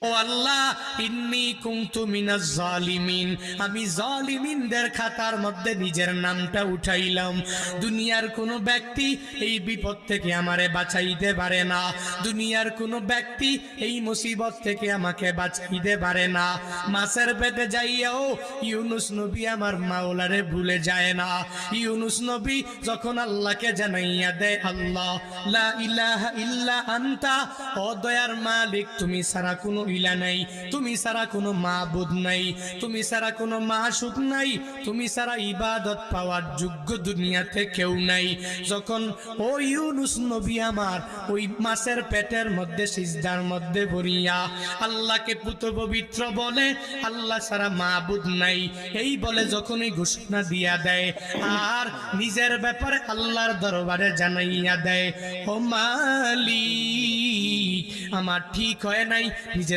ও আল্লাহ, ইন্নী কুনতু মিনাজ জালিমিন, আমি জালিমিনদের খাতার মধ্যে নিজের নামটা উঠাইলাম। দুনিয়ার কোনো ব্যক্তি এই বিপদ থেকে আমারে বাঁচাইতে পারে না, দুনিয়ার কোনো ব্যক্তি এই মুসিবত থেকে আমাকে বাঁচাইতে পারে না। মাছের পেটে যাইয়াও ইউনুস নবী আমার মাওলারে ভুলে যায় না। ইউনুস নবী যখন আল্লাহকে জানাইয়া দেয়, আল্লাহ লা ইলাহা ইল্লা আনতা, ও দয়ার মালিক তুমি ছাড়া কোনো ইলা নাই, তুমি ছাড়া কোনো মাবুদ নাই, তুমি ছাড়া কোনো মাশুক নাই, তুমি ছাড়া ইবাদত পাওয়ার যোগ্য দুনিয়াতে কেউ নাই। যখন ও ইউনুস নবী আমার ওই মাছের পেটের মধ্যে সিজদার মধ্যে পড়িয়া আল্লাহকে পুত পবিত্র বলে, আল্লাহ ছাড়া মাবুদ নাই এই বলে যখনই ঘোষণা দিয়া দেয় আর নিজের ব্যাপারে আল্লাহর দরবারে জানাইয়া দেয়, ও মালিক আমার ঠিক হয় নাই, নিজের